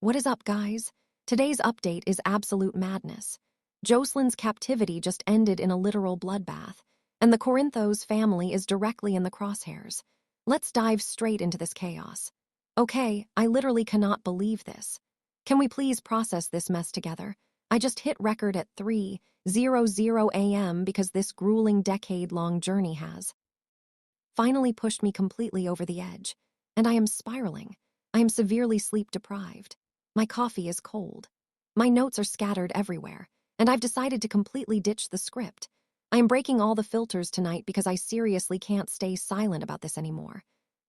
What is up, guys? Today's update is absolute madness. Jocelyn's captivity just ended in a literal bloodbath, and the Corinthos family is directly in the crosshairs. Let's dive straight into this chaos. Okay, I literally cannot believe this. Can we please process this mess together? I just hit record at 3:00 a.m. because this grueling decade-long journey has finally pushed me completely over the edge, and I am spiraling. I am severely sleep-deprived. My coffee is cold. My notes are scattered everywhere, and I've decided to completely ditch the script. I am breaking all the filters tonight because I seriously can't stay silent about this anymore.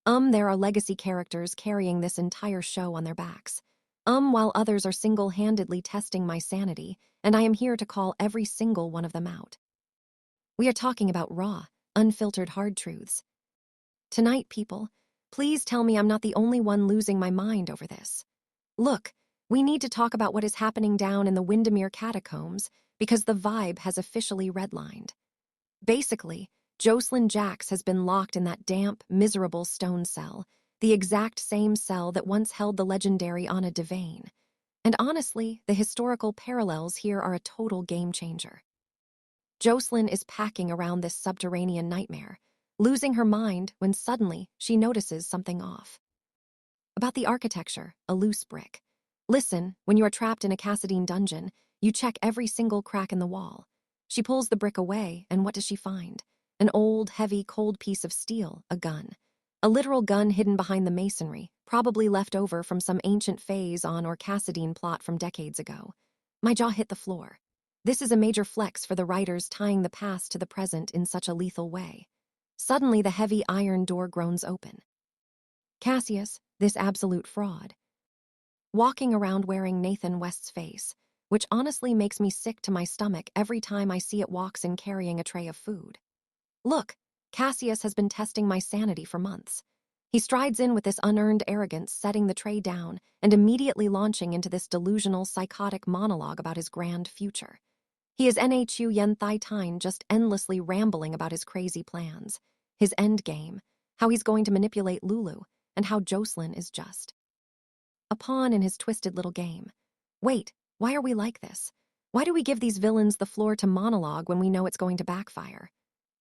There are legacy characters carrying this entire show on their backs. While others are single-handedly testing my sanity, and I am here to call every single one of them out. We are talking about raw, unfiltered hard truths. Tonight, people, please tell me I'm not the only one losing my mind over this. Look, we need to talk about what is happening down in the Windermere catacombs because the vibe has officially redlined. Basically, Jocelyn Jax has been locked in that damp, miserable stone cell, the exact same cell that once held the legendary Anna Devane. And honestly, the historical parallels here are a total game changer. Jocelyn is packing around this subterranean nightmare, losing her mind when suddenly she notices something off. About the architecture, a loose brick. Listen, when you are trapped in a Cassadine dungeon, you check every single crack in the wall. She pulls the brick away, and what does she find? An old, heavy, cold piece of steel, a gun. A literal gun hidden behind the masonry, probably left over from some ancient Phase-on or Cassadine plot from decades ago. My jaw hit the floor. This is a major flex for the writers tying the past to the present in such a lethal way. Suddenly, the heavy iron door groans open. Cassius, this absolute fraud, walking around wearing Nathan West's face, which honestly makes me sick to my stomach every time I see it walks in carrying a tray of food. Look, Cassius has been testing my sanity for months. He strides in with this unearned arrogance, setting the tray down and immediately launching into this delusional, psychotic monologue about his grand future. He is Nhu Yen Thai Tine just endlessly rambling about his crazy plans, his end game, how he's going to manipulate Lulu, and how Jocelyn is just a pawn in his twisted little game. Wait, why are we like this? Why do we give these villains the floor to monologue when we know it's going to backfire?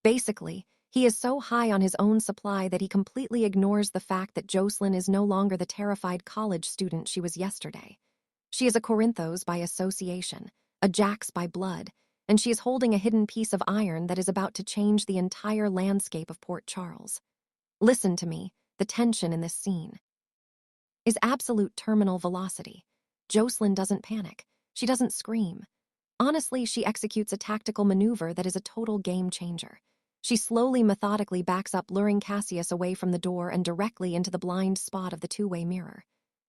Basically, he is so high on his own supply that he completely ignores the fact that Jocelyn is no longer the terrified college student she was yesterday. She is a Corinthos by association, a Jax by blood, and she is holding a hidden piece of iron that is about to change the entire landscape of Port Charles. Listen to me, the tension in this scene is absolute terminal velocity. Jocelyn doesn't panic. She doesn't scream. Honestly, she executes a tactical maneuver that is a total game changer. She slowly, methodically backs up, luring Cassius away from the door and directly into the blind spot of the two-way mirror.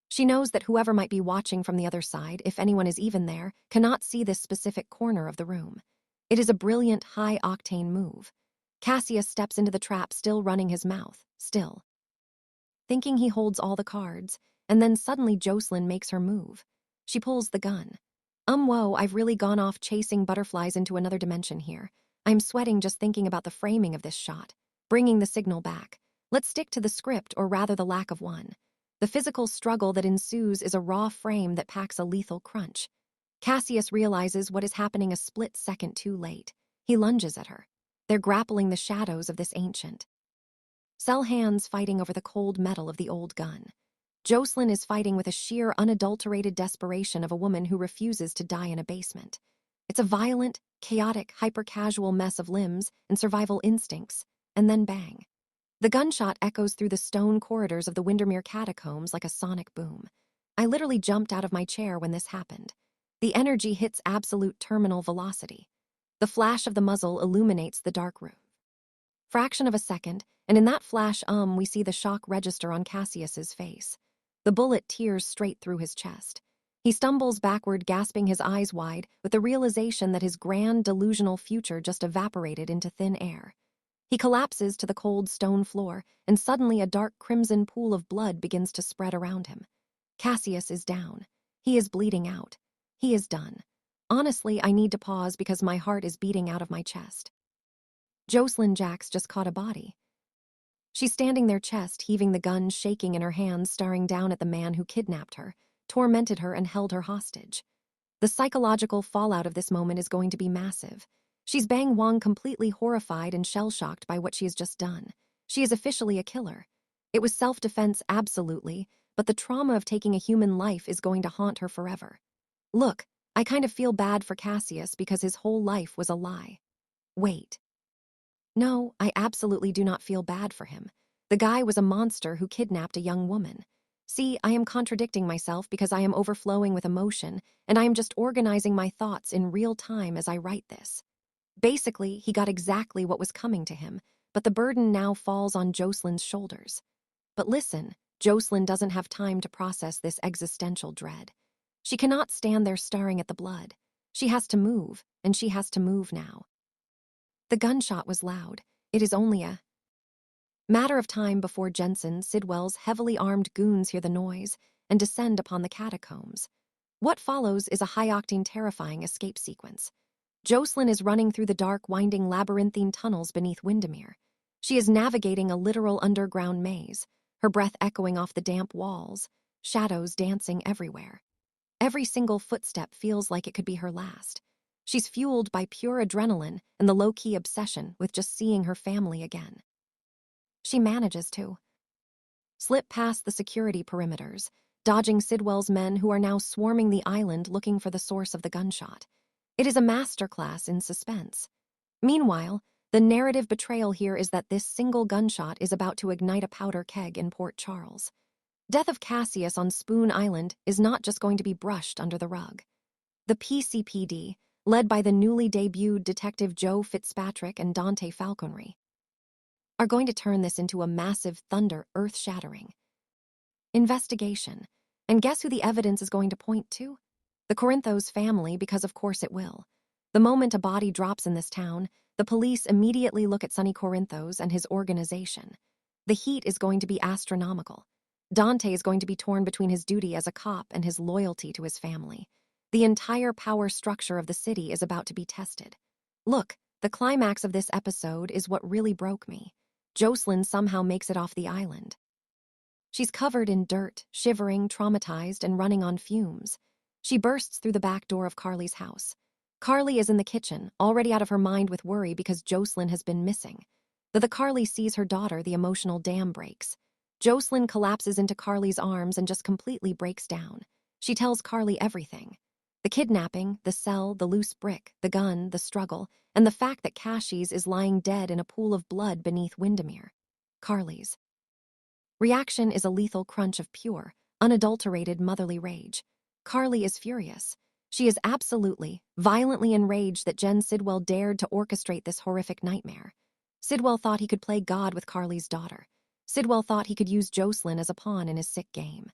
She knows that whoever might be watching from the other side, if anyone is even there, cannot see this specific corner of the room. It is a brilliant, high-octane move. Cassius steps into the trap, still running his mouth, still thinking he holds all the cards, and then suddenly Jocelyn makes her move. She pulls the gun. Whoa, I've really gone off chasing butterflies into another dimension here. I'm sweating just thinking about the framing of this shot. Bringing the signal back. Let's stick to the script, or rather the lack of one. The physical struggle that ensues is a raw frame that packs a lethal crunch. Cassius realizes what is happening a split second too late. He lunges at her. They're grappling the shadows of this ancient cell, hands fighting over the cold metal of the old gun. Jocelyn is fighting with a sheer, unadulterated desperation of a woman who refuses to die in a basement. It's a violent, chaotic, hyper-casual mess of limbs and survival instincts, and then bang. The gunshot echoes through the stone corridors of the Windermere catacombs like a sonic boom. I literally jumped out of my chair when this happened. The energy hits absolute terminal velocity. The flash of the muzzle illuminates the dark room. Fraction of a second, and in that flash, we see the shock register on Cassius's face. The bullet tears straight through his chest. He stumbles backward, gasping his eyes wide, with the realization that his grand, delusional future just evaporated into thin air. He collapses to the cold stone floor, and suddenly a dark crimson pool of blood begins to spread around him. Cassius is down. He is bleeding out. He is done. Honestly, I need to pause because my heart is beating out of my chest. Jocelyn Jax just caught a body. She's standing there, chest heaving, the gun shaking in her hands, staring down at the man who kidnapped her, tormented her, and held her hostage. The psychological fallout of this moment is going to be massive. She's Bang Wang, completely horrified and shell-shocked by what she has just done. She is officially a killer. It was self-defense, absolutely, but the trauma of taking a human life is going to haunt her forever. Look, I kind of feel bad for Cassius because his whole life was a lie. Wait. No, I absolutely do not feel bad for him. The guy was a monster who kidnapped a young woman. See, I am contradicting myself because I am overflowing with emotion, and I am just organizing my thoughts in real time as I write this. Basically, he got exactly what was coming to him, but the burden now falls on Jocelyn's shoulders. But listen, Jocelyn doesn't have time to process this existential dread. She cannot stand there staring at the blood. She has to move, and she has to move now. The gunshot was loud. It is only a matter of time before Jensen, Sidwell's heavily armed goons hear the noise and descend upon the catacombs. What follows is a high-octane, terrifying escape sequence. Jocelyn is running through the dark, winding labyrinthine tunnels beneath Windermere. She is navigating a literal underground maze, her breath echoing off the damp walls, shadows dancing everywhere. Every single footstep feels like it could be her last. She's fueled by pure adrenaline and the low-key obsession with just seeing her family again. She manages to slip past the security perimeters, dodging Sidwell's men who are now swarming the island looking for the source of the gunshot. It is a masterclass in suspense. Meanwhile, the narrative betrayal here is that this single gunshot is about to ignite a powder keg in Port Charles. Death of Cassius on Spoon Island is not just going to be brushed under the rug. The PCPD, led by the newly debuted Detective Joe Fitzpatrick and Dante Falconry, are going to turn this into a massive, earth-shattering investigation. And guess who the evidence is going to point to? The Corinthos family, because of course it will. The moment a body drops in this town, the police immediately look at Sonny Corinthos and his organization. The heat is going to be astronomical. Dante is going to be torn between his duty as a cop and his loyalty to his family. The entire power structure of the city is about to be tested. Look, the climax of this episode is what really broke me. Jocelyn somehow makes it off the island. She's covered in dirt, shivering, traumatized, and running on fumes. She bursts through the back door of Carly's house. Carly is in the kitchen, already out of her mind with worry because Jocelyn has been missing. The Carly sees her daughter, the emotional dam breaks. Jocelyn collapses into Carly's arms and just completely breaks down. She tells Carly everything. The kidnapping, the cell, the loose brick, the gun, the struggle, and the fact that Cassius is lying dead in a pool of blood beneath Windermere. Carly's reaction is a lethal crunch of pure, unadulterated motherly rage. Carly is furious. She is absolutely, violently enraged that Jen Sidwell dared to orchestrate this horrific nightmare. Sidwell thought he could play God with Carly's daughter. Sidwell thought he could use Jocelyn as a pawn in his sick game.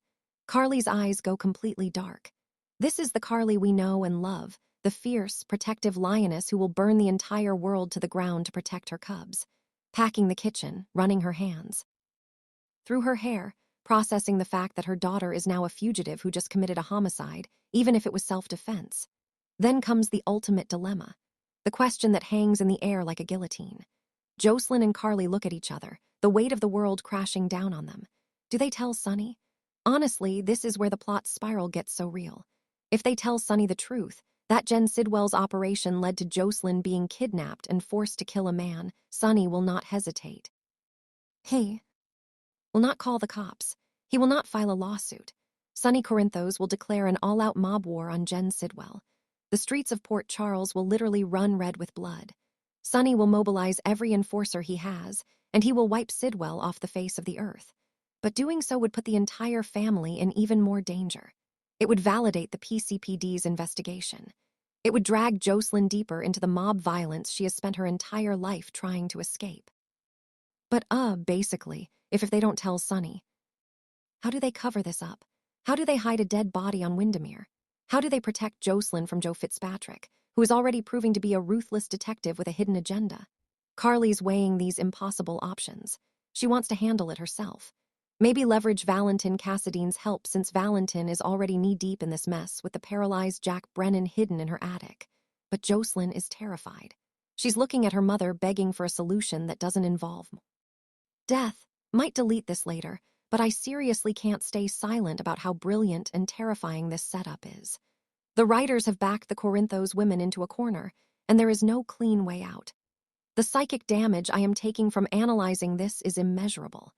Carly's eyes go completely dark. This is the Carly we know and love, the fierce, protective lioness who will burn the entire world to the ground to protect her cubs. Packing the kitchen, running her hands through her hair, processing the fact that her daughter is now a fugitive who just committed a homicide, even if it was self-defense. Then comes the ultimate dilemma, the question that hangs in the air like a guillotine. Jocelyn and Carly look at each other, the weight of the world crashing down on them. Do they tell Sonny? Honestly, this is where the plot spiral gets so real. If they tell Sonny the truth, that Jen Sidwell's operation led to Jocelyn being kidnapped and forced to kill a man, Sonny will not hesitate. He will not call the cops. He will not file a lawsuit. Sonny Corinthos will declare an all-out mob war on Jen Sidwell. The streets of Port Charles will literally run red with blood. Sonny will mobilize every enforcer he has, and he will wipe Sidwell off the face of the earth. But doing so would put the entire family in even more danger. It would validate the PCPD's investigation. It would drag Jocelyn deeper into the mob violence she has spent her entire life trying to escape. But basically, if they don't tell Sonny, how do they cover this up? How do they hide a dead body on Windermere? How do they protect Jocelyn from Joe Fitzpatrick, who is already proving to be a ruthless detective with a hidden agenda? Carly's weighing these impossible options. She wants to handle it herself. Maybe leverage Valentin Cassadine's help since Valentin is already knee-deep in this mess with the paralyzed Jack Brennan hidden in her attic. But Jocelyn is terrified. She's looking at her mother begging for a solution that doesn't involve death. Might delete this later, but I seriously can't stay silent about how brilliant and terrifying this setup is. The writers have backed the Corinthos women into a corner, and there is no clean way out. The psychic damage I am taking from analyzing this is immeasurable.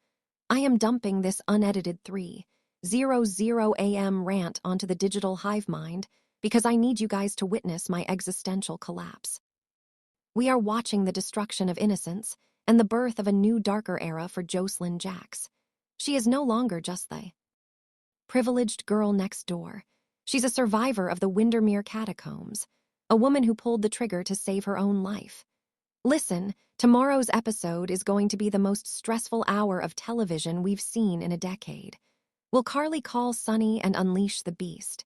I am dumping this unedited 3:00 a.m. rant onto the digital hive mind because I need you guys to witness my existential collapse. We are watching the destruction of innocence and the birth of a new darker era for Jocelyn Jacks. She is no longer just the privileged girl next door. She's a survivor of the Windermere catacombs, a woman who pulled the trigger to save her own life. Listen, tomorrow's episode is going to be the most stressful hour of television we've seen in a decade. Will Carly call Sunny and unleash the beast?